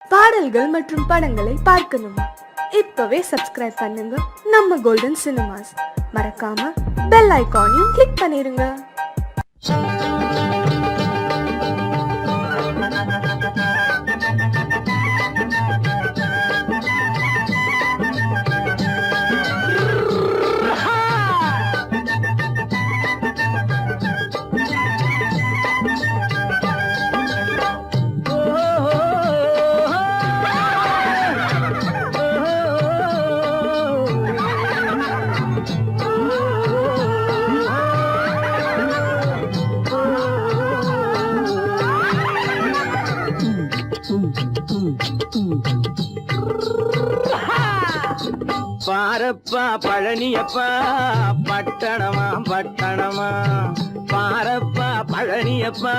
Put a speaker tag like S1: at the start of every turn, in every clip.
S1: பாடல்கள் மற்றும் படங்களை பார்க்கணுமா? இப்பவே சப்ஸ்கிரைப் பண்ணுங்க நம்ம கோல்டன் சினிமாஸ். மறக்காம பெல் ஐகானையும் கிளிக் பண்ணிருங்க.
S2: பாரப்பா பழனியப்பா பட்டணமா பட்டணமா, பாரப்பா பழனியப்பா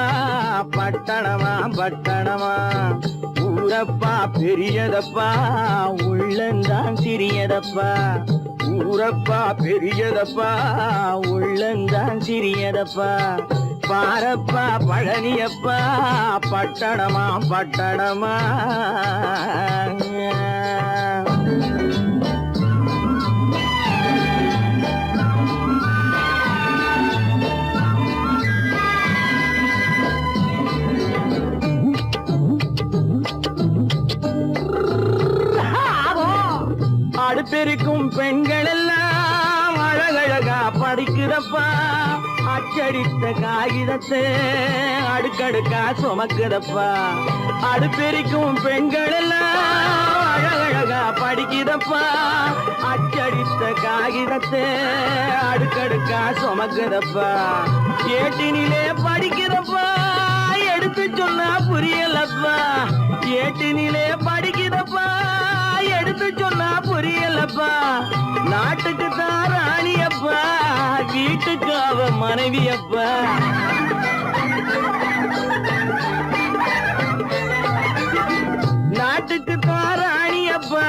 S2: பட்டணமா பட்டணமா, ஊரப்பா பெரியதப்பா உள்ளந்தான் சிறியதப்பா, ஊரப்பா பெரியதப்பா உள்ளந்தான் சிறியதப்பா, பாரப்பா பழனியப்பா பட்டணமா பட்டணமா. அடுப்பெருக்கும் பெண்கள் எல்லாம் அழகழகா படிக்குதப்பா, அச்சடித்த காகிதத்தை அடுக்கடுக்கா சுமக்குதப்பா, அடுப்பெருக்கும் பெண்கள் எல்லாம் அழகழகா படிக்குதப்பா, அச்சடித்த காகிதத்தை அடுக்கடுக்கா சுமக்குதப்பா, ஏட்டினிலே படிக்குதப்பா எடுத்து சொன்னா புரியலப்பா, ஏட்டினிலே படிக்குதப்பா எடுத்து சொன்னா புரியலப்பா, நாட்டுக்கு தான் ராணியப்பா வீட்டுக்கு அவ மனைவியப்பா, நாட்டுக்கு தான் ராணியப்பா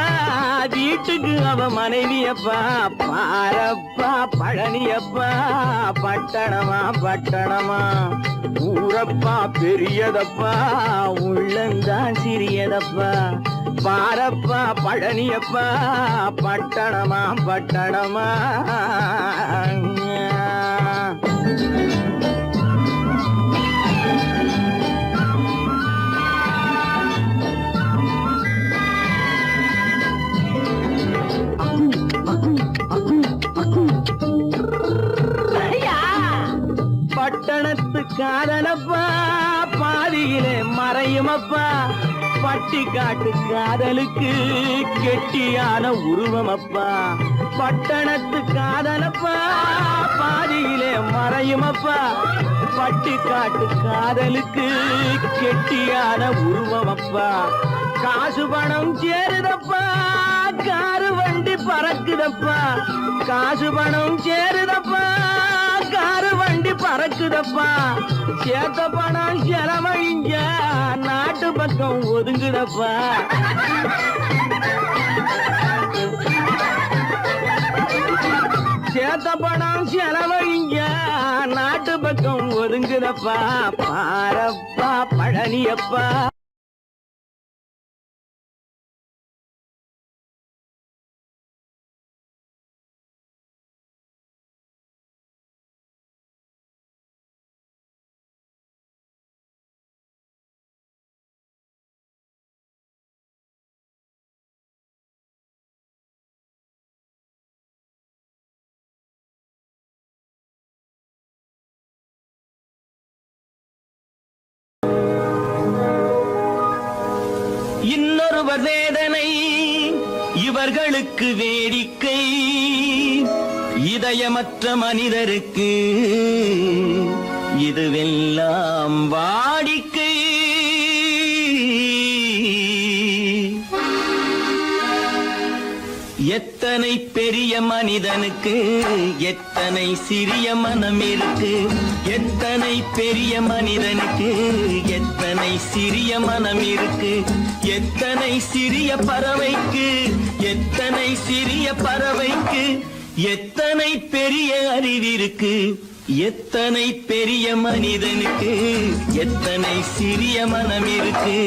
S2: வீட்டுக்கு அவ மனைவியப்பா, பாரப்பா பழனியப்பா பட்டணமா பட்டணமா, ஊரப்பா பெரியதப்பா உள்ளந்தான் சிறியதப்பா, பாரப்பா பழனியப்பா பட்டணமா பட்டணமா. பட்டணத்து காதலப்பா பாதியிலே மறையுமப்பா, பட்டி காட்டு காதலுக்கு கெட்டியான உருவமப்பா, பட்டணத்து காதலப்பா பாதியிலே மறையுமப்பா, பட்டி காட்டு காதலுக்கு கெட்டியான உருவமப்பா, காசு பணம் சேருதப்பா காரு வண்டி பறக்குதப்பா, காசு பணம் சேருதப்பா காரு வண்டி பறக்குதப்பா, சேத்த பணம் செலவழிஞ்ச நாட்டு பக்கம் ஒதுங்குதப்பா, சேத்த பணம் செலவழிஞ்ச நாட்டு பக்கம் ஒதுங்குதப்பா, பாரப்பா பழனியப்பா. இன்னொருவர் வேதனை இவர்களுக்கு வேடிக்கை, இதயமற்ற மனிதருக்கு இதுவெல்லாம் வாடிக்கை, எத்தனை பெரிய மனிதனுக்கு எத்தனை சிறிய மனம் இருக்கு, எத்தனை பெரிய மனிதனுக்கு எத்தனை சிறிய மனம் இருக்கு, எத்தனை சிறிய பறவைக்கு எத்தனை சிறிய பறவைக்கு எத்தனை பெரிய அறிவிருக்கு, எத்தனை பெரிய மனிதனுக்கு எத்தனை சிறிய மனம் இருக்கு.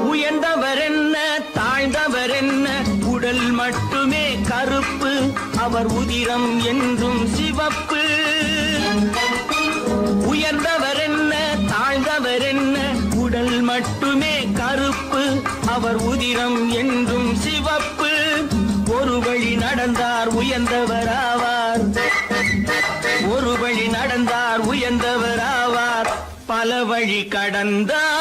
S2: உயர்ந்தவர் என்ன தாழ்ந்தவர் என்ன உடல் மட்டுமே கருப்பு அவர் உதிரம் என்றும் சிவப்பு உயர்ந்தவர் என்ன தாழ்ந்தவர் என்ன உடல் மட்டுமே கருப்பு அவர் உதிரம் என்றும் சிவப்பு ஒரு வழி நடந்தார் உயர்ந்தவர் ஆவார் ஒரு வழி நடந்தார் உயர்ந்தவர் ஆவார் பல வழி கடந்தார்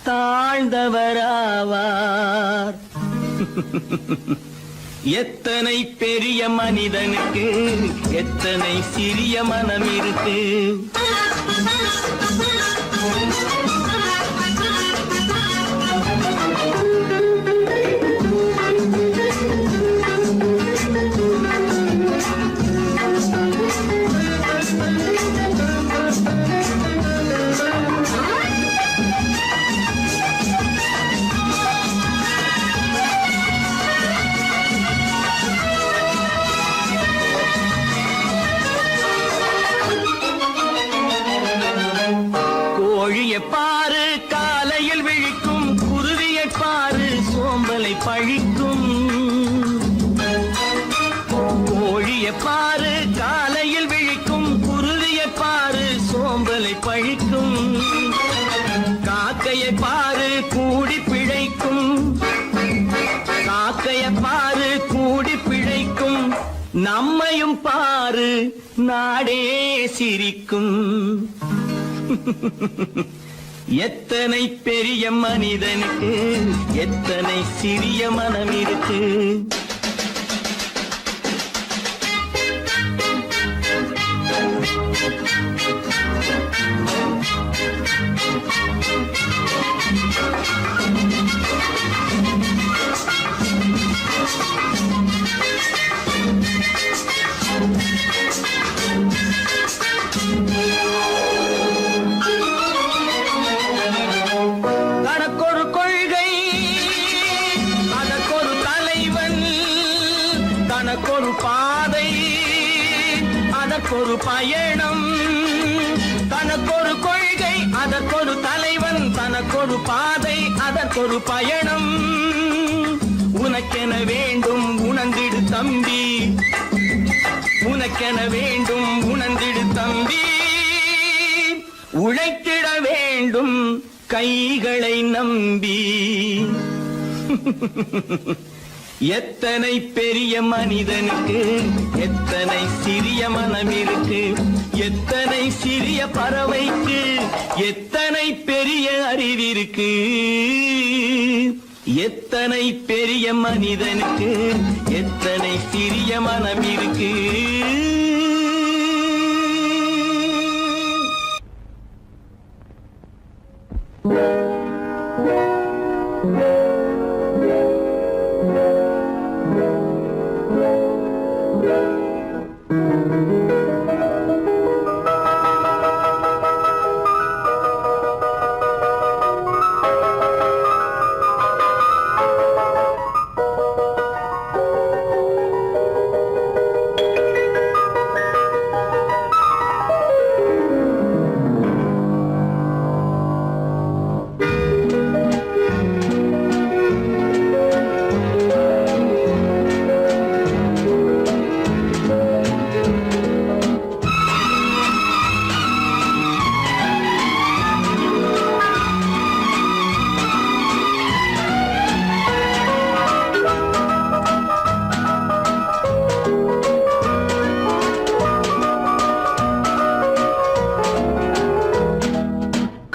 S2: தாழ்ந்தவர் ஆவார் எத்தனை பெரிய மனிதனுக்கு எத்தனை சிறிய மனம் இருக்கு கோழியை பாரு காலையில் விழிக்கும் குருவியை பாரு சோம்பலை பழிக்கும் கோழியை பாரு காலையில் விழிக்கும் குருவியை பாரு சோம்பலை பழிக்கும் காக்கையை பாரு கூடி பிழைக்கும் காக்கையை பாரு கூடி பிழைக்கும் நம்மையும் பாரு நாடே சிரிக்கும் எத்தனை பெரிய மனிதனுக்கு எத்தனை சிறிய மனம் இருக்கு தனக்கொரு கொள்கை அதற்கொரு தலைவன் தனக்கொரு பாதை அதற்கொரு பயணம் தனக்கொரு கொள்கை அதற்கொரு தலைவன் தனக்கொரு பாதை அதற்கொரு பயணம் உனக்கென வேண்டும் உணர்ந்திடு தம்பி உனக்கென வேண்டும் உணர்ந்திடு தம்பி உழைத்திட வேண்டும் கைகளை நம்பி எத்தனை பெரிய மனிதனுக்கு எத்தனை சிறிய மனம் இருக்கு எத்தனை சிறிய பறவைக்கு எத்தனை பெரிய அறிவிருக்கு எத்தனை பெரிய மனிதனுக்கு எத்தனை சிறிய மனம் இருக்கு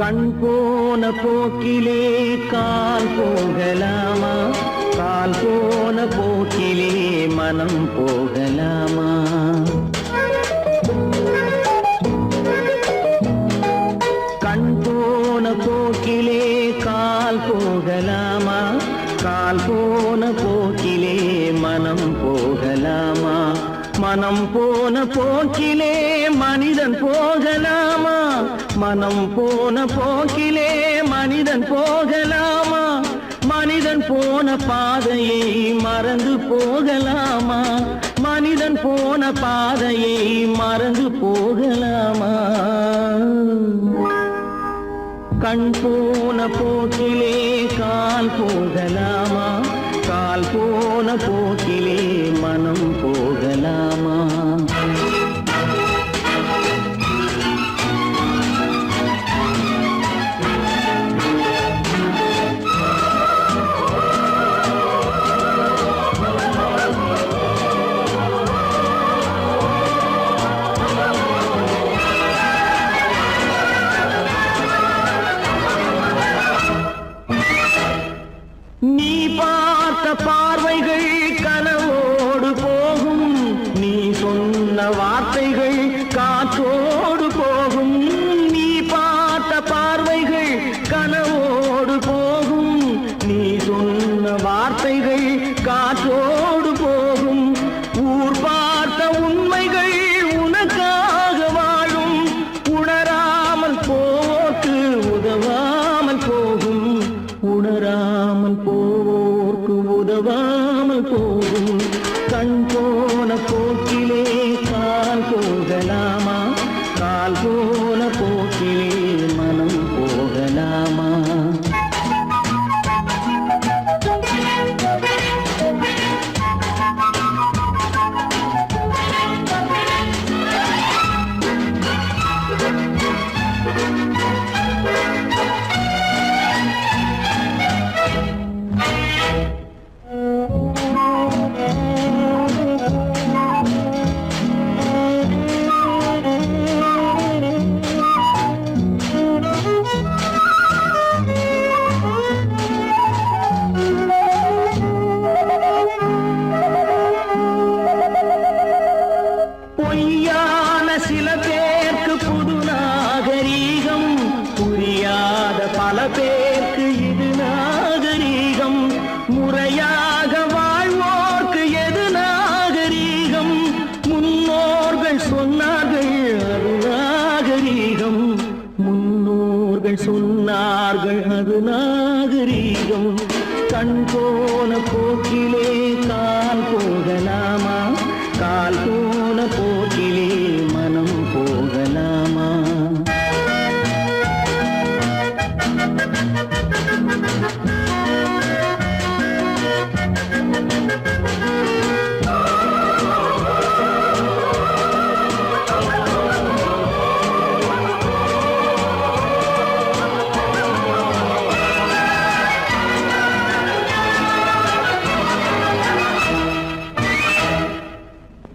S2: கண் போன போக்கிலே கால் போகலாமா கால் போன போக்கிலே மனம் போகலாமா கண் போன போக்கிலே கால் போகலாமா கால் போன போக்கிலே மனம் போகலாமா மனம் போன போக்கிலே மனிதன் போகலாமா மனம் போன போக்கிலே மனிதன் போகலாமா? மனிதன் போன பாதையை மறந்து போகலாமா? மனிதன் போன பாதையை மறந்து போகலாமா? கண் போன போக்கிலே கால் போகலாமா? கால் போன போக்கிலே மனம் போகலாமா? நீ பார்த்த பார்வைகள் கனவோடு போகும், நீ சொன்ன வார்த்தைகள் காற்றோடு போகும். நீ பார்த்த பார்வைகள் கனவோடு போகும், நீ சொன்ன வார்த்தைகள் காற்றோடு போகும். ஊர் பார்த்த உண்மைகள் உனக்காக வாழும், உணராமல் போக்கு உதவாமல் போகும். உணராமல் போவோர்க்கு உதவாமல் போகும். கண் போன போக்கிலே கால் போகலாமா? கால் போன போக்கிலே மனம் போகலாமா? பொய்யான சில பேருக்கு புது நாகரீகம், புரியாத பல பேருக்கு இது நாகரீகம். முறையாக வாழ்வோர்க்கு எது நாகரீகம்? முன்னோர்கள் சொன்னார்கள் அது நாகரீகம். முன்னோர்கள் சொன்னார்கள் அது நாகரீகம். கண் போன போக்கிலே கால் போகலாமா? கால் போன போக்கிலே மனம் போகலாமா?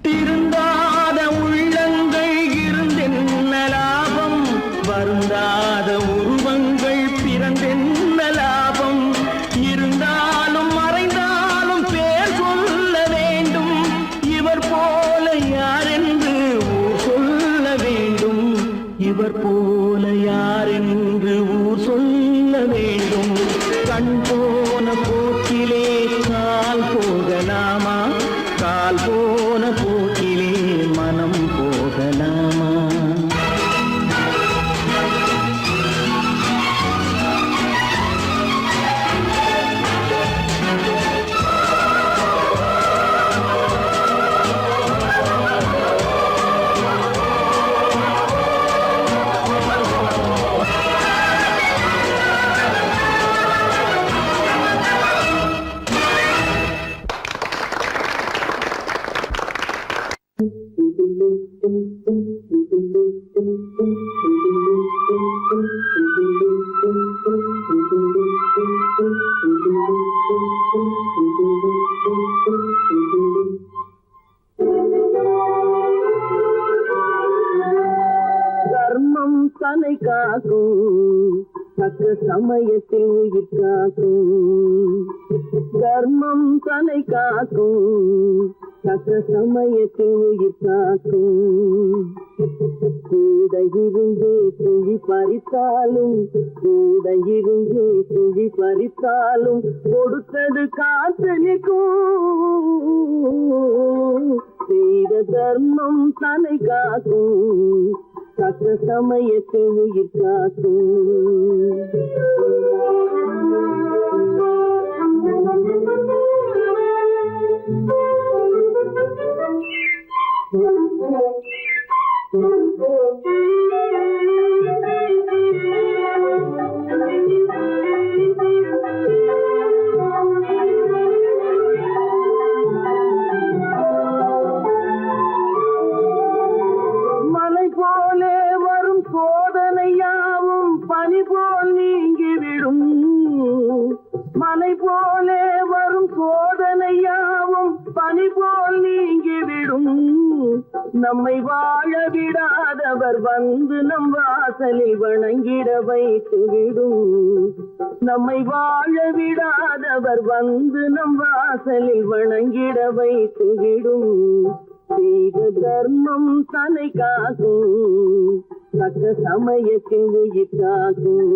S2: திருந்தாத உள்ளங்கள் இருந்தென்ன லாபம்? வருந்தாத உருவங்கள் பிறந்தென்ன லாபம்? இருந்தாலும் மறைந்தாலும் பேர் சொல்ல வேண்டும். இவர் போல யாரென்று ஊர் சொல்ல வேண்டும். இவர் போல யாரென்று ஊர் சொல்ல வேண்டும். கண் போன போக்கிலே கால் போகலாமா? கால் போன போக்கிலே மனம் போகலாமா? தர்மம் தன்னை காக்கும், தக்க சமயத்தில் உயிர் காக்கும். தர்மம் தன்னை காக்கும், தக்க சமயத்தில் உயிர் காக்கும். கூட இருந்து குழி பறித்தாலும், கூட இருந்து குழி பறித்தாலும் கொடுத்தது காத்து நிற்கும். செய்த தர்மம் தன்னை காக்கும், தக்க சமயத்தில் உயிர் காக்கும். மலை போலே வரும் சோதனையாவும் பனி போல் நீங்கிவிடும். மலை போலே வரும் சோதனையாவும் பனி போல் நீங்கிவிடும். நம்மை வாழ விடாதவர் வந்து நம் வாசலில் வணங்கிட வைத்துவிடும். நம்மை வாழ விடாதவர் வந்து நம் வாசலில் வணங்கிட வைத்துவிடும். செய்த தர்மம் தன்னை காக்கும், தக்க சமயத்தில் உயிர் காக்கும்.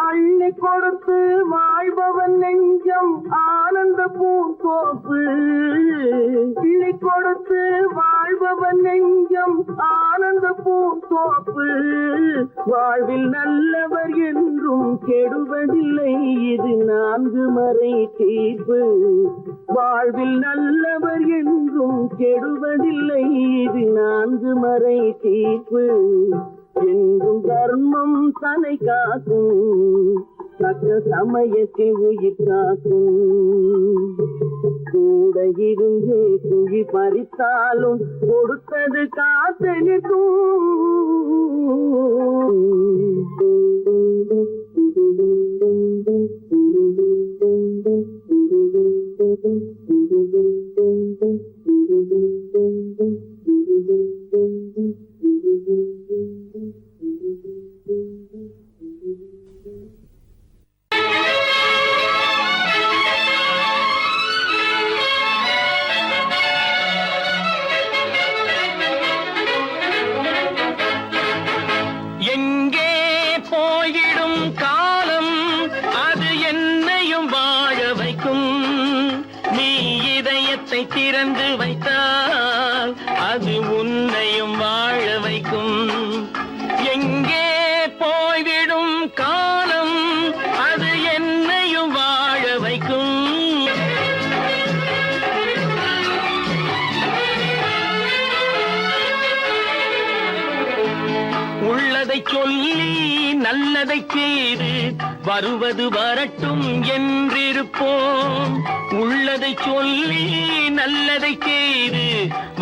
S2: அள்ளி கொடுத்து வாழ்பவன் நெஞ்சம் ஆனந்த பூந்தோப்பு. அள்ளி கொடுத்து வாழ்பவன் நெஞ்சம் ஆனந்த பூந்தோப்பு. வாழ்வில் நல்லவர் என்றும் கெடுவதில்லை, இது 4 மறை தீர்ப்பு. வாழ்வில் நல்லவர் என்றும் கெடுவதில்லை, இது 4 மறை தீர்ப்பு. என்றும் தர்மம் தன்னை காக்கும், தக்க சமயத்தில் உயிர் காக்கும். கூட இருந்து குழி பறித்தாலும் கொடுத்தது காத்து நிற்கும்.
S3: திறந்து வைத்தால் அது உன்னையும் வாழ வைக்கும். எங்கே போய்விடும் காலம், அது என்னையும் வாழ வைக்கும். உள்ளதை சொல்லி நல்லதை செய்து வருவது வரட்டும் என்றிருப்போம். உள்ளதை சொல்லி நல்லதை செய்து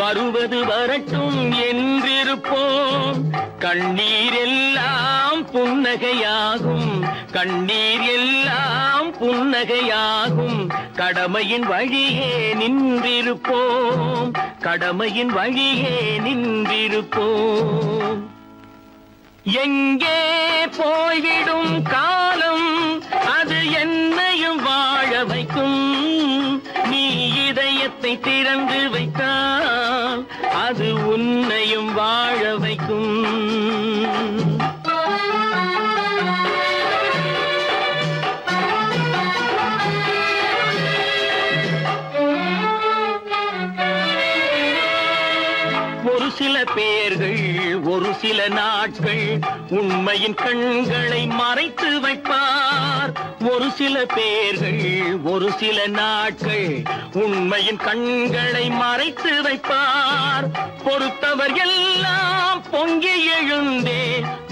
S3: வருவது வரட்டும் என்றிருப்போம். கண்ணீர் எல்லாம் புன்னகையாகும், கண்ணீர் எல்லாம் புன்னகையாகும். கடமையின் வழியே நின்றிருப்போம், கடமையின் வழியே நின்றிருப்போம். எங்கே போய்விடும் காலம், அது என்னையும் வாழ வைக்கும். நீ இதயத்தை திறந்து வைத்தால் அது உன்னையும் வாழ வைக்கும். ஒரு சில பேர்கள் ஒரு சில நாட்கள் உண்மையின் கண்களை மறைத்து வைப்பார். ஒரு சில பேர்கள் ஒரு சில நாட்கள் உண்மையின் கண்களை மறைத்து வைப்பார். பொறுத்தவர் எல்லாம் பொங்கி எழுந்தே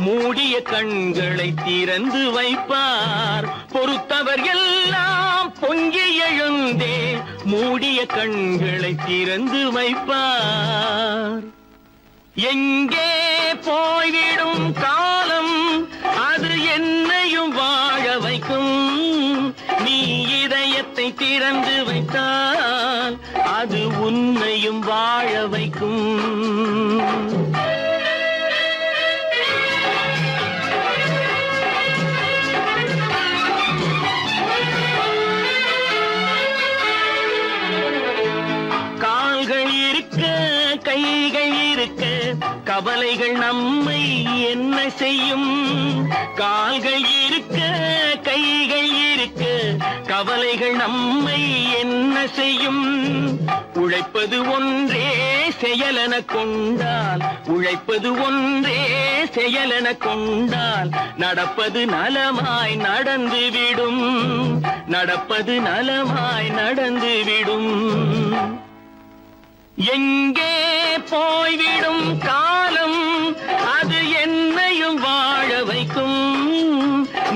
S3: மூடிய கண்களை திறந்து வைப்பார். பொறுத்தவர் எல்லாம் பொங்கி எழுந்தே மூடிய கண்களை திறந்து வைப்பார். எங்கே போய்விடும் காலம், அது என்னையும் வாழ வைக்கும். நீ இதயத்தை திறந்து வைத்தால் அது உன்னையும் வாழ வைக்கும். கவலைகள் நம்மை என்ன செய்யும்? கால்கள் இருக்க கைகள் இருக்க கவலைகள் நம்மை என்ன செய்யும்? உழைப்பது ஒன்றே செயலென கொண்டால், உழைப்பது ஒன்றே செயலென கொண்டால் நடப்பது நலமாய் நடந்துவிடும், நடப்பது நலமாய் நடந்துவிடும். எங்கே போய்விடும் காலம், அது என்னையும் வாழ வைக்கும்.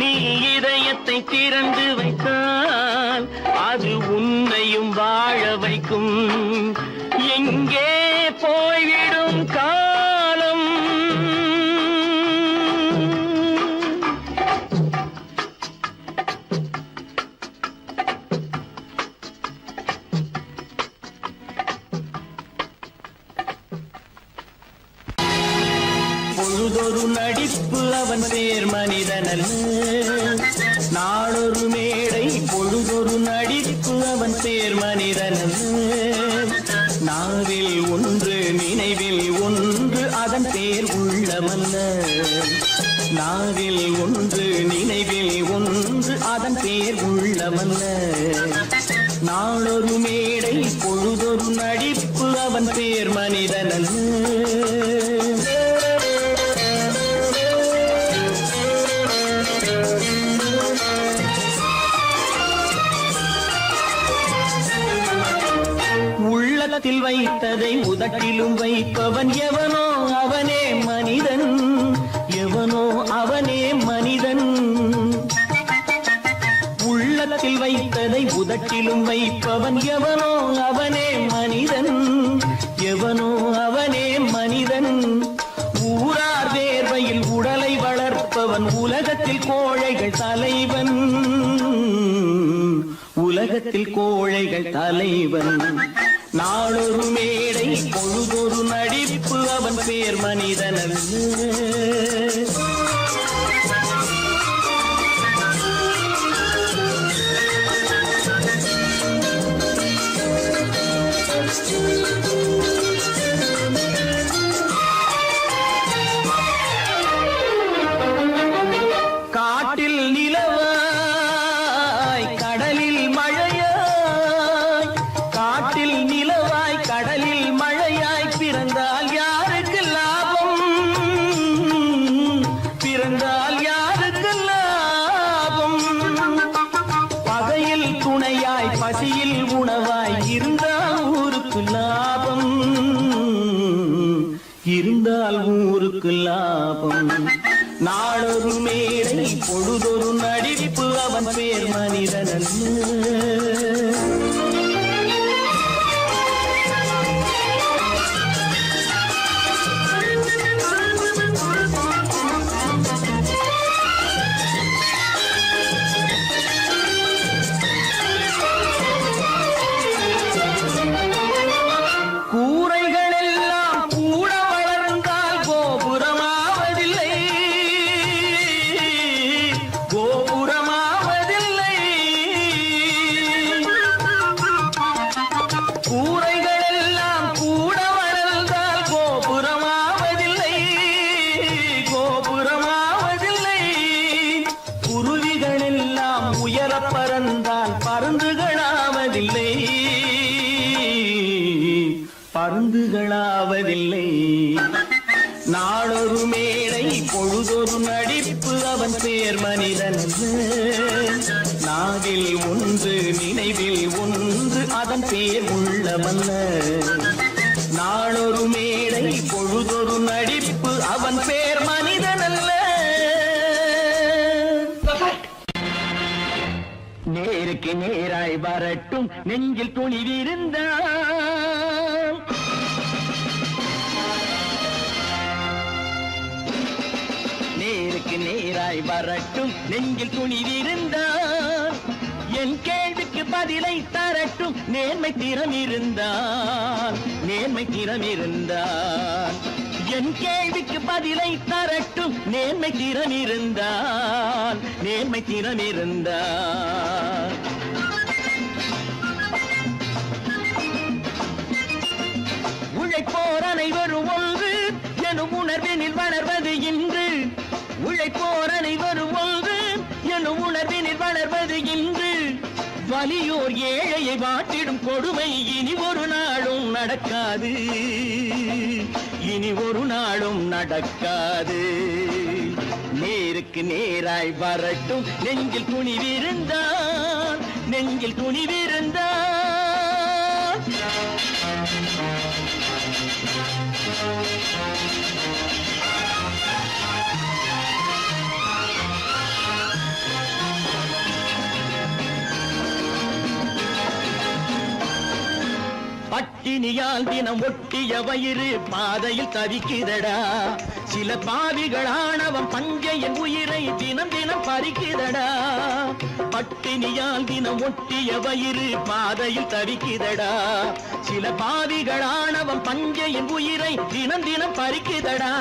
S3: நீ இதயத்தை திறந்து வைத்தால் அது உன்னையும் வாழ வைக்கும். எங்கே போய்விடும் காலம். பொழுதொரு நடிப்பு அவன் பேர் மனிதனல்ல, நாளொரு மேடை பொழுதொரு நடிப்பு அவன் பேர் மனிதனல்ல. நாவில் ஒன்று நினைவில் ஒன்று அதன் பேர் உள்ளமல்ல, நாவில் ஒன்று நினைவில் ஒன்று அதன் பேர் உள்ளமல்ல. நாளொரு மேடை பொழுதொரு நடிப்பு அவன் பேர் மனிதனல்ல. உள்ளத்தில் வைத்ததை உதட்டிலும் வைப்பவன் எவனோ அவனே மனிதன், எவனோ அவனே மனிதன். உள்ளத்தில் வைத்ததை உதட்டிலும் வைப்பவன் எவனோ அவனே மனிதன், எவனோ அவனே மனிதன். ஊரார் வேர்வையில் உடலை வளர்ப்பவன் உலகத்தில் கோழைகள் தலைவன், உலகத்தில் கோழைகள் தலைவன். நாளொரு மேடை பொழுதொரு நடிப்பு அவன் பேர் மனிதனல்ல. காட்டில் நிலவாய் கடலில் மழையாய், காட்டில் நிலவாய் கடலில் மழையாய் பிறந்தால் யாருக்கு லாபம், பிறந்தால் யாருக்கு லாபம். பகையில் துணையாய் பசியில் உணவாய் இருந்தால் ஊருக்கு லாபம், இருந்தால் ஊருக்கு லாபம். நாளொரு மேடை பொழுதொரு நடிப்பு அவன் பேர் மனிதனல்ல. கூரைகள் எல்லாம் கூட வளர்ந்தால் கோபுரமாவதில்லை, கோபுரமாவதில்லை. கூரைகள் எல்லாம் கூட வளர்ந்தால் கோபுரமாவதில்லை, கோபுரமாவதில்லை. குருவிகள் எல்லாம் உயர பறந்தால் பருந்துகளாவதில்லை, பருந்துகளாவதில்லை. நாளொரு மேடை பொழுதொரு நடிப்பு அவன் பேர் மனிதனல்ல. நாவில் ஒன்று நினைவில் ஒன்று அதன் பேர் உள்ளமல்ல. நாளொரு மேடை பொழுதொரு நடிப்பு அவன் பேர் மனிதனல்ல. நேருக்கு நேராய் வரட்டும் நெஞ்சில் துணிவிருந்தால், நேருக்கு நேராய் வரட்டும் நெஞ்சில் துணிவிருந்தால், என் கேள்விக்கு பதிலை தரட்டும் நேர்மை திறம் இருந்தால், நேர்மை திறம் இருந்தால். என் கேள்விக்கு பதிலை தரட்டும் நேர்மை திறம் இருந்தால், நேர்மை திறம் இருந்தால். உழைப்போர் அனைவரும் ஒன்று எனும் எனும் உணர்வினில் வளர்வது இன்று வலியோர் ஏழையை வாட்டிடும் கொடுமை இனி ஒரு நாளும் நடக்காது, இனி ஒரு நாளும் நடக்காது. நேருக்கு நேராய் வரட்டும் நெஞ்சில் துணிவிருந்தான், நெஞ்சில் துணிவிருந்தான். பட்டினியால் தினம் ஒட்டிய வயிறு பாதையில் தவிக்குதடா, சில பாவிகளானவன் பஞ்சையின் உயிரை தினம் தினம் பறிக்குதடா. பட்டினியால் தினம் ஒட்டிய வயிறு பாதையில் தவிக்குதடா, சில பாவிகளானவன் பஞ்சையின் உயிரை தினம் தினம் பறிக்குதடா.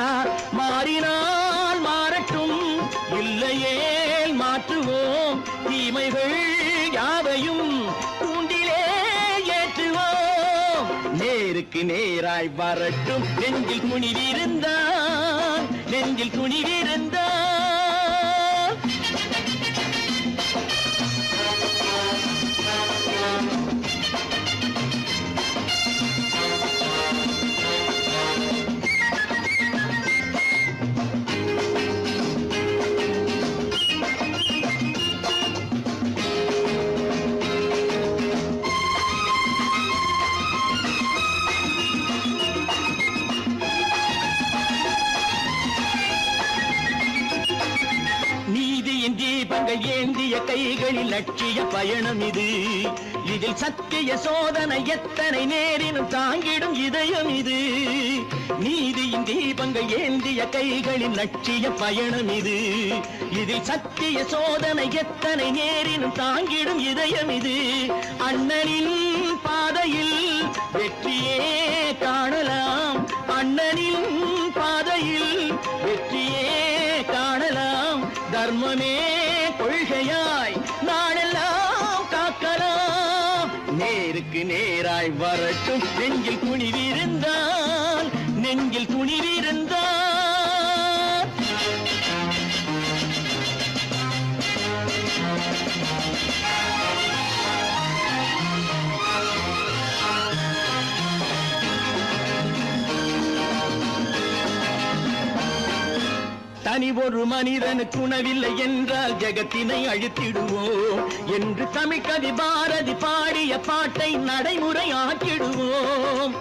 S3: மாறினால் மாறட்டும், இல்லையே மாற்றுவோம், தீமைகள் யாவையும் தூண்டிலே ஏற்றுவோம். நேருக்கு நேராய் வரட்டும் நெஞ்சில் துணிவிருந்தான், நெஞ்சில் துணிவிருந்தான். தீபங்கள் ஏந்திய கைகளில் லட்சிய பயணம் இது, இதில் சத்திய சோதனை எத்தனை நேரினும் தாங்கிடும் இதயம் இது. நீதியின் தீபங்கள் ஏந்திய கைகளில் லட்சிய பயணம் இது, இதில் சத்திய சோதனை எத்தனை நேரினும் தாங்கிடும் இதயம் இது. அண்ணனின் பாதையில் வெற்றியே காணலாம், அண்ணனின் பாதையில் வெற்றியே காணலாம். தர்மமே கொள்கையாய் நாடெல்லாம் காக்கலாம். நேருக்கு நேராய் வரட்டும் நெஞ்சில் துணிவிருந்தால், நெஞ்சில் துணிவிருந்தால். தனி ஒரு மனிதனுக்கு உணவில்லை என்றால் ஜெகத்தினை அழித்திடுவோம் என்று தமிழ் கவி பாரதி பாடிய பாட்டை நடைமுறை ஆக்கிடுவோம்.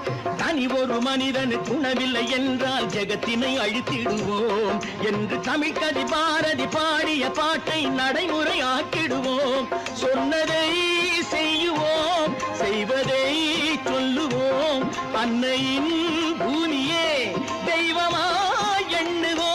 S3: தனி ஒரு மனிதனுக்கு உணவில்லை என்றால் ஜெகத்தினை அழித்திடுவோம் என்று தமிழ் கவி பாரதி பாடிய பாட்டை நடைமுறை ஆக்கிடுவோம். சொன்னதை செய்யுவோம், செய்வதை சொல்லுவோம், அன்னையின் பூமியே தெய்வமா எண்ணுவோம்.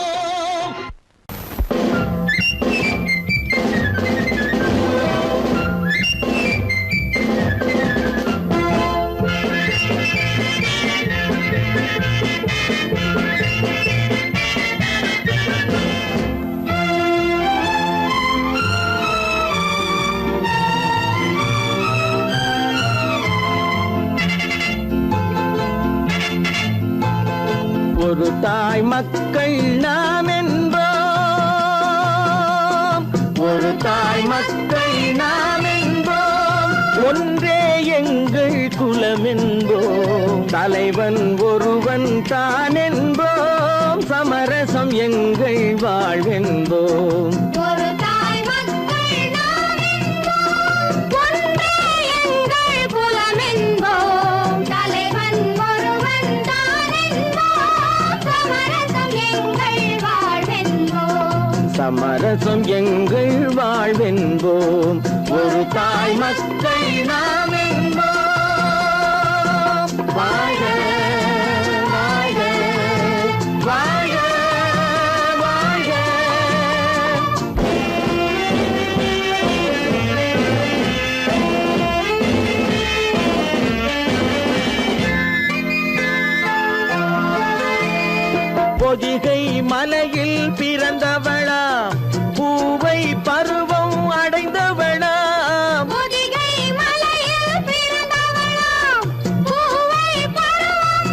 S3: ஒரு தாய் மக்கள் நாம் என்போம், ஒரு தாய் மக்கள் நாம் என்போம், ஒன்றே எங்கள் குலம் என்போம், தலைவன் ஒருவன் தான் என்போம், சமரசம் எங்கள் வாழ்வென்போம். சமரசம் எங்கள் வாழ்வென்போம், ஒரு தாய் மக்கள் நாம் என்போம். வாழ்க வாழ்க வாழ்க வாழ்க. பொதிகை மலையில் பிறந்தவளா, பூவை பருவம் அடைந்தவளா, பொதிகை மலையில் பிறந்தவளா, பூவை பருவம்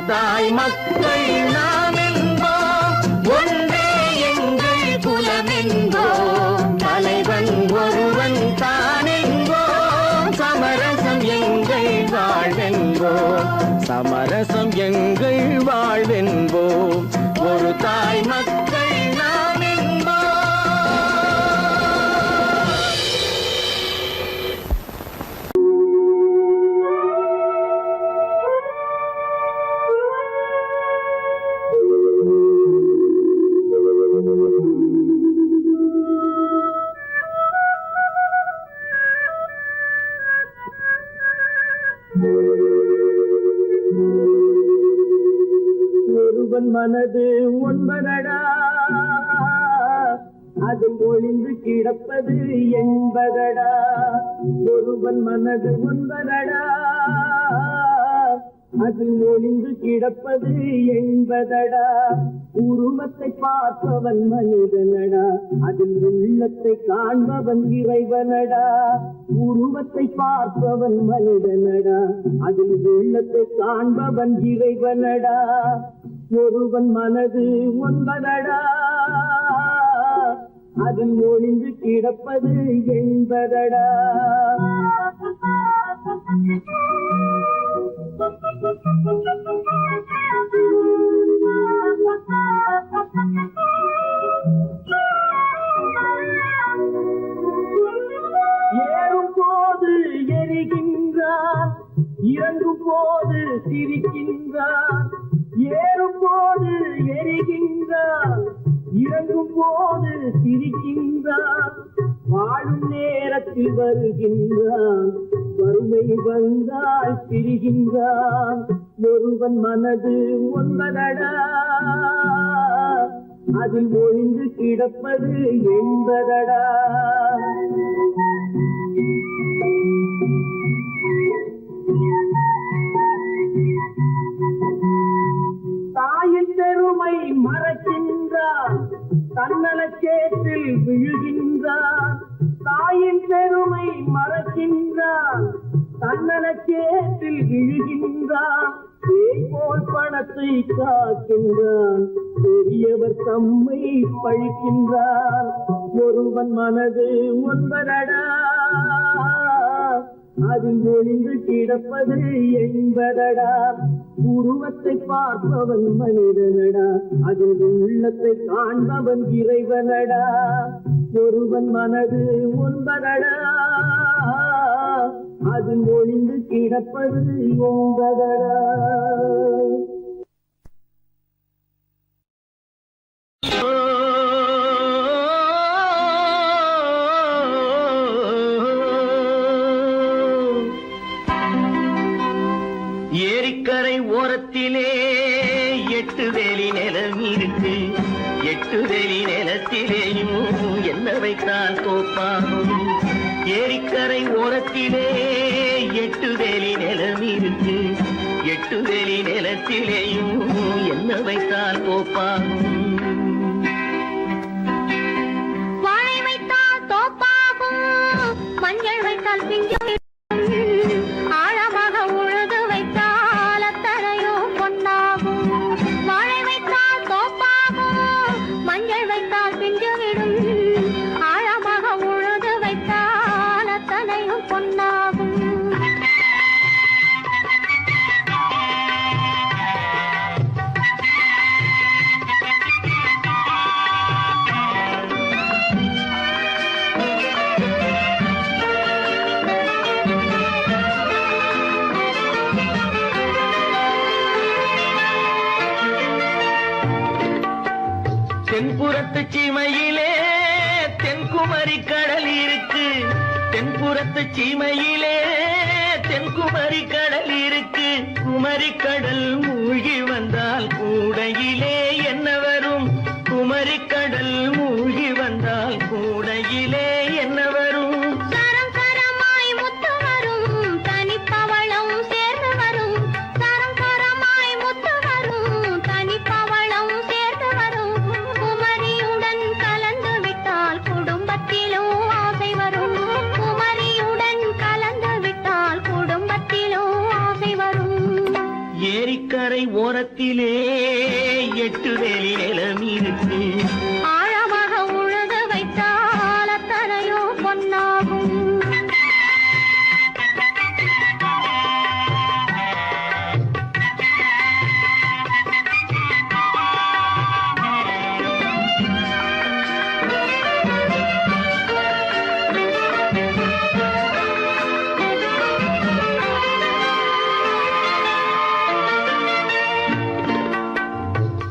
S3: தாய் மக்கள் நாம் என்போம், ஒன்றே எங்கள் குலம் என்போம், தலைவன் ஒருவன் தான் என்போம், சமரசம் எங்கள் வாழ்வென்போம், சமரசம் எங்கள் வாழ்வென்போம், ஒரு தாய் மக்கள் நாம் என்போம்.
S2: ஒருவன் மனது ஒன்பதடா, அதில் ஒளிந்து கிடப்பது என்பதடா. ஒருவன் மனது ஒன்பதடா, அதில் ஒளிந்து கிடப்பது என்பதடா. உருவத்தை பார்ப்பவன் மனிதனடா, அதில் உள்ளத்தை காண்பவன் இறைவனடா. உருவத்தை பார்ப்பவன் மனிதனடா, அதில் உள்ளத்தை காண்பவன் இறைவனடா. ஒருவன் மனது ஒன்பதடா, அதில் ஒளிந்து கிடப்பது என்பதடா. ஏறும் போது எரிகின்றார், இறங்கும் போது சிரிக்கின்றார். ஏறும் போது எரிகின்றார், இறங்கும் போது சிரிக்கின்றார். வாழும் நேரத்தில் வருகின்றான், வறுமை வந்தால் பிரிகின்றான். ஒருவன் மனது ஒன்பதடா, அதில் ஒளிந்து கிடப்பது என்பதடா. தாயின் பெருமை மறக்கின்றான், தன்னலச்சேற்றில் விழுகின்றான். தாயின் பெருமை மறக்கின்றான், தன்னலச்சேற்றில் விழுகின்றான். பேய் போல் பணத்தை காக்கின்றான், பெரியவர் தம்மை பழிக்கின்றான். ஒருவன் மனது ஒன்பதடா, அதில் ஒளிந்து கிடப்பது என்பதடா. உருவத்தை பார்ப்பவன் மனிதனடா, அதில் உள்ளத்தை காண்பவன் இறைவனடா. ஒருவன் மனது ஒன்பதடா, அதில் ஒளிந்து கிடப்பது என்பதடா.
S3: ஏரிக்கரை ஓரத்திலே 8 வேலி நிலம் இருக்கு, 8 வேலி நிலத்திலேயும் என்ன வைத்தால் தோப்பாகும். ஏரிக்கரை ஓரத்திலே 8 வேலி நிலம் இருக்கு, 8 வேலி நிலத்திலேயும் என்ன வைத்தால் தோப்பாகும்.
S4: வாழை வைத்தால் தோப்பாகும், மஞ்சள் வைத்தால் பிஞ்சு, ஆழமாக உழுது வைத்தால் அத்தனையோ பொன்னாகும். வாழை வைத்தால் தோப்பாகும், மஞ்சள் வைத்தால் பிஞ்சு விடும், ஆழமாக உழுது வைத்தால் அத்தனையோ பொன்னாகும்.
S3: தென்புறத்து சீமையிலே தென்குமரி கடல் இருக்கு, தென்புறத்து சீமையிலே தென்குமரி கடல் இருக்கு. குமரி கடல் மூழ்கி வந்தால் கூடையிலே என்ன வரும், குமரி கடல் மூழ்கி வந்தால் கூடையிலே என்ன வரும்.
S4: சரம் சரமாய் முத்து வரும், தனிப்பவளம் சேர்ந்து வரும். சரம் சரமாய் முத்து வரும், தனிப்பவளம் சேர்ந்து வரும். குமரியுடன் கலந்து விட்டால் குடும்பத்திலும் ஆசை வரும். குமரியுடன் கலந்து விட்டால் குடும்பத்திலும் ஆசை வரும்.
S3: ஏரிக்கரை ஓர ஓரத்திலே 8 வேலி நிலம் இருக்கு.
S4: ஆழமாக உழுது வைத்தால் அத்தனையோ பொன்னாகும்.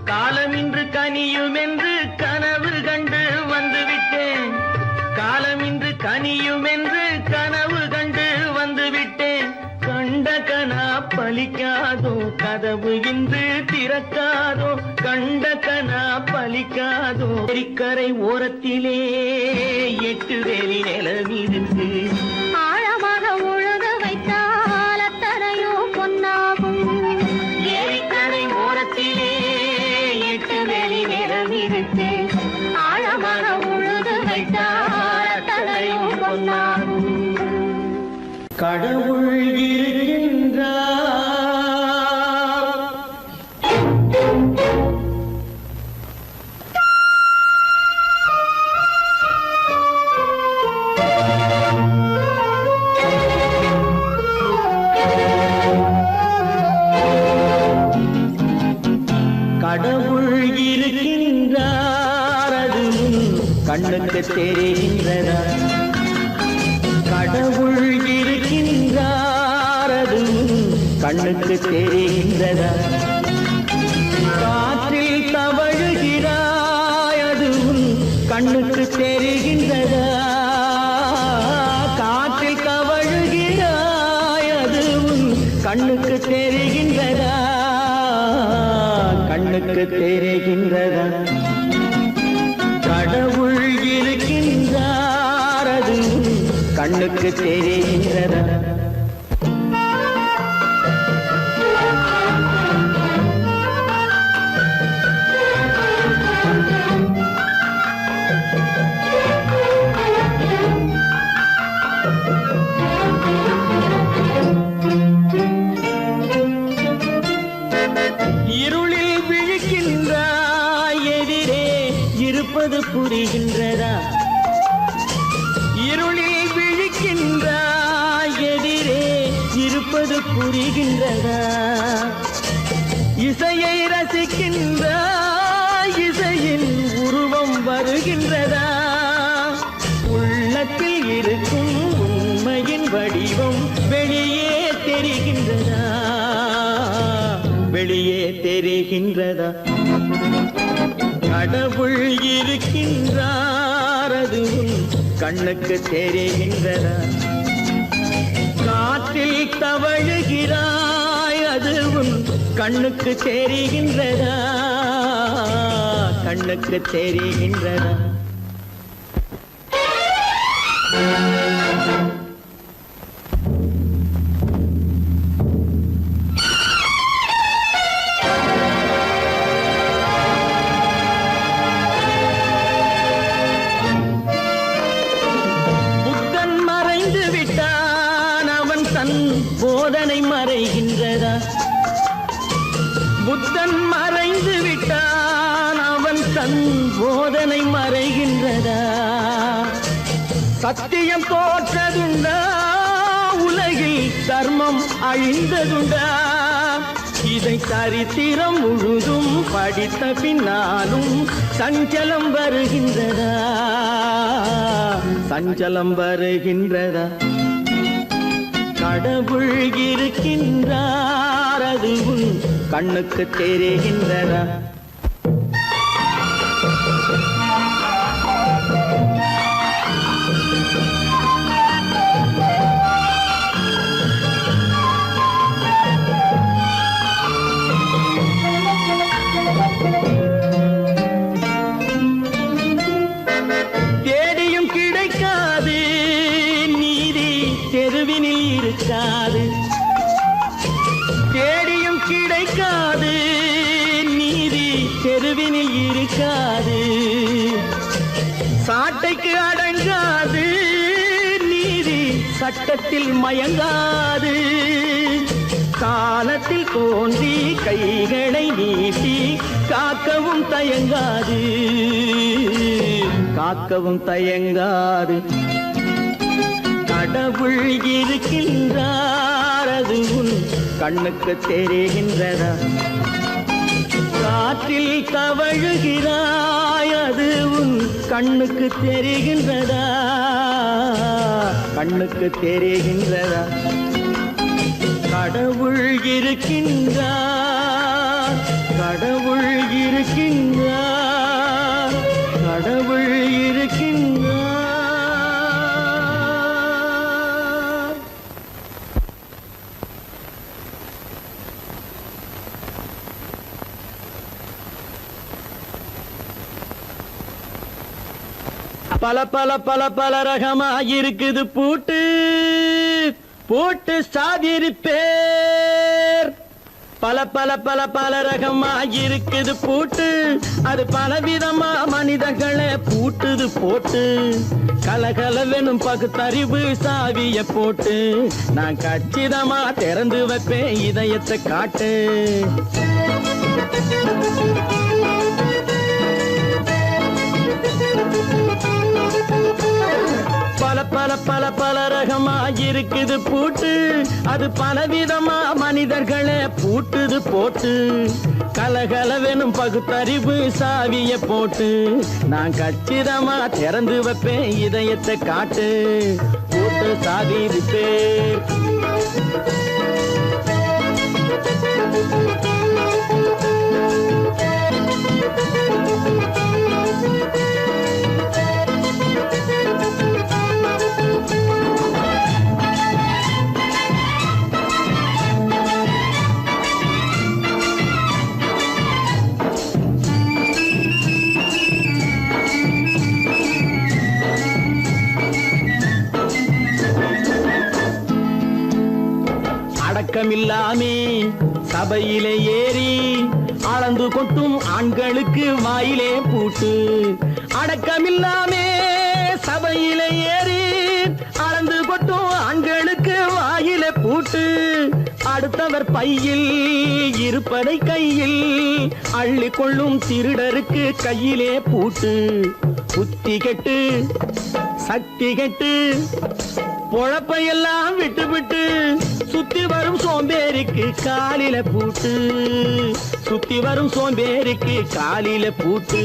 S3: காலமின்று கனியும் என்று கனவு கண்டு வந்துவிட்டேன். காலமின்று கனியும் என்று கனவு கண்டு வந்துவிட்டேன். கண்ட கனா பலிக்காதோ, கதவு இன்று திறக்காதோ. கண்ட கனா பலிக்காதோ. ஏரிக்கரை ஓரத்திலே 8 வேலி நிலம் இருக்கு.
S4: ஆழமாக உழுது வைத்தால் அத்தனையோ பொன்னாகும்.
S3: ஏரிக்கரை ஓரத்திலே 8 வேலி நிலம் இருக்கு.
S4: ஆழமாக உழுது வைத்தால் அத்தனையோ பொன்னாகும்.
S3: கடவுள் இருக்கின்றார். கடவுள் இருக்கின்றார், அது கண்ணுக்கு தெரிகின்றதா? கடவுள் இருக்கின்றார், அது கண்ணுக்கு தெரிகின்றதா? காற்றில் தவழுகிறாய், அது கண்ணுக்கு தெரிகின்றதா? காற்றில் தவழுகிறாய், அது கண்ணுக்கு தெரிகின்றதா? கண்ணுக்கு தெரிகின்றதா? கடவுள் இருக்கின்றார், அது கண்ணுக்கு தெரிகின்றதா? இருளில் விழிக்கின்றாய், எதிரே இருப்பது புரிகின்றதா? இருளில் விழிக்கின்றாய், எதிரே இருப்பது புரிகின்றதா? இசையை ரசிக்கின்றாய், இசையின் உருவம் வருகின்றதா? உள்ளத்தில் இருக்கும் உண்மையின் வடிவம் வெளியே தெரிகின்றதா? வெளியே தெரிகின்றதா? கடவுள் இருக்கின்றார், அது கண்ணுக்கு தெரிகின்றதா? காற்றில் தவழுகிறாய், அது கண்ணுக்கு தெரிகின்றதா? கண்ணுக்கு தெரிகின்றதா? புத்தன் மறைந்து விட்டான், அவன் தன் போதனை மறைகின்றதா? புத்தன் மறைந்து விட்டான், அவன் தன் போதனை மறைகின்றதா? சத்தியம் தோற்றதுண்டா? உலகில் தர்மம் அழிந்ததுண்டா? இதை சரித்திரம் முழுதும் படித்த பின்னாலும் சஞ்சலம் வருகின்றதா? சஞ்சலம் வருகின்றதா? கடவுள் இருக்கின்றார், அது கண்ணுக்கு தெரிகின்றதா? தேடியும் கிடைக்காது நீதி, தெருவினில் இருக்காது. தேடியும் கிடைக்காது நீதி, தெருவினில் இருக்காது. சாட்டைக்கு அடங்காது நீதி, சட்டத்தில் மயங்காது. காலத்தில் தோன்றி கைகளை நீட்டி காக்கவும் தயங்காது, காக்கவும் தயங்காது. கடவுள் இருக்கின்றார், அது உன் கண்ணுக்கு தெரிகின்றதா? காற்றில் தவழுகிறாய், அது உன் கண்ணுக்கு தெரிகின்றதா? கண்ணுக்கு தெரிகின்றதா? கடவுள் இருக்கின்றார், கடவுள் இருக்கின்றார், கடவுள் இருக்கின்றார். பல பல பல பல ரகமா இருக்குது பூட்டு, பூட்டு சாதிரி பேர். பல பல பல பல ரகமா இருக்குது பூட்டு, அது பலவிதமா மனிதர்களை பூட்டுது போட்டு. கலகலவெனும் பகுத்தறிவு சாவிய போட்டு, நான் கச்சிதமா திறந்து வைப்பேன் இதயத்தை காட்டு. பல பல பல பல ரகமா இருக்குது பூட்டு, அது பலவிதமா மனிதர்களை பூட்டுது போட்டு. கலகலவெனும் பகுத்தறிவு சாவிய போட்டு, நான் கச்சிதமா திறந்து வைப்பேன் இதயத்தை காட்டு. பூட்டு சாவி பேர். அடக்கமில்லாமே சபையிலே ஏறி அளந்து கொட்டும் ஆண்களுக்கு வாயிலே பூட்டு. அடக்கமில்லாமே சபையிலே ஏறி அளந்து கொட்டும் ஆண்களுக்கு வாயிலே பூட்டு. அடுத்தவர் பையில் இருப்பதை கையில் அள்ளி கொள்ளும் திருடருக்கு கையிலே பூட்டு. புத்தி கெட்டு சக்தி கெட்டு பொழப்பையெல்லாம் விட்டு விட்டு சுத்தி வரும் சோம்பேறிக்கு காலில பூட்டு, சுத்தி வரும் சோம்பேறிக்கு காலில பூட்டு.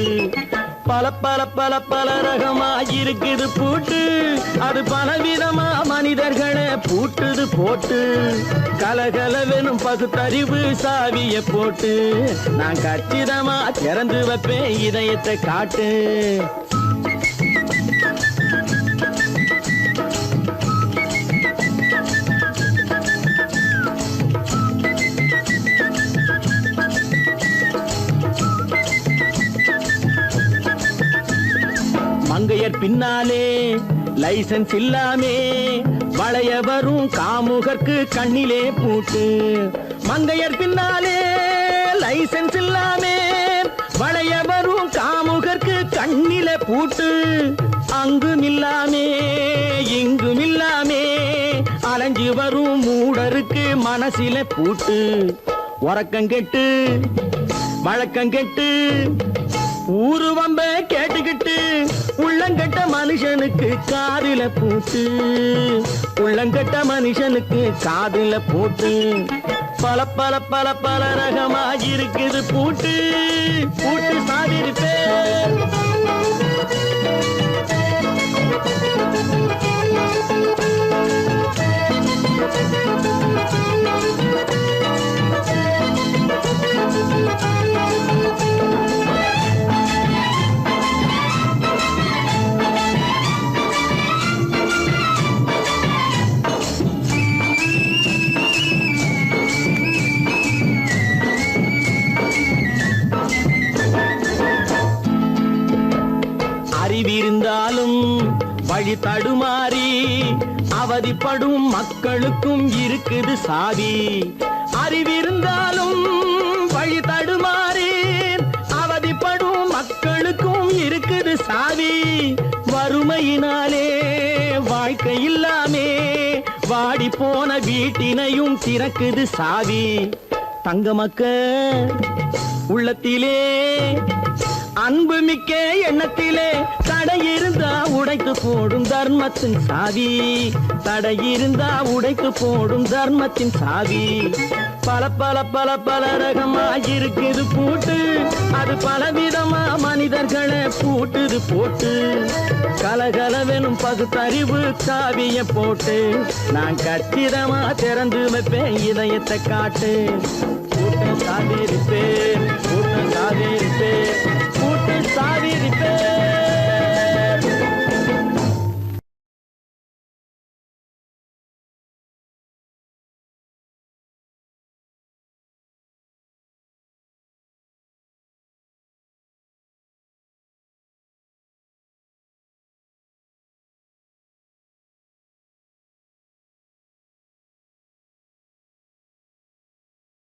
S3: பல பல பல பல ரகமா இருக்குது பூட்டு, அது பலவிதமா மனிதர்களை பூட்டுது போட்டு. கலகலவெனும் பகுத்தறிவு சாவிய போட்டு, நான் கச்சிதமா திறந்து வைப்பேன் இதயத்தை காட்டு. மங்கையர் பின்னாலே லைசன்ஸ் இல்லாமே வளைய வரும் காமுகர்க்கு கண்ணிலே பூட்டு. மங்கையர் பின்னாலே லைசன்ஸ் இல்லாமே வளைய வரும் காமுகர்க்கு கண்ணிலே பூட்டு. அங்கும் இல்லாமே இங்கும் இல்லாமே அலைஞ்சு வரும் மூடருக்கு மனசில பூட்டு. உறக்கங்கெட்டு வழக்கங்கெட்டு ஊரு வம்ப கேட்டுக்கிட்டு உள்ளங்கட்ட மனுஷனுக்கு காதில பூட்டு, உள்ளங்கட்ட மனுஷனுக்கு காதில பூட்டு. பல பல பல பல ரகமா இருக்குது பூட்டு, பூட்டு சாதிரி பேர். அறிவிருந்தாலும் வழி தடுமாறி அவதிப்படும் மக்களுக்கும் இருக்குது சாவி. அறிவிருந்தாலும் வழி தடுமாறி அவதிப்படும் மக்களுக்கும் இருக்குது சாவி. வறுமையினாலே வாழ்க்கை இல்லாமே வாடி வாடி போன வீட்டினையும் திறக்குது சாவி. தங்கமக்க உள்ளத்திலே அன்பு மிக்க எண்ணத்திலே தடை இருந்தா உடைத்து போடும் தர்மத்தின் சாவி. தடை இருந்தா உடைத்து போடும் தர்மத்தின் சாவி. பல பல பல பல ரகமா இருக்குது பூட்டு, அது பலவிதமா மனிதர்களை பூட்டுது போட்டு. கலகலவெனும் பகுத்தறிவு சாவிய போட்டு நான் கச்சிதமா திறந்து வைப்பேன் இதயத்தை காட்டு. கூட்டம் சாதிருப்பேன், கூட்டம் சாதிருப்பேன், கூட்டம் சாதிருப்பேன்.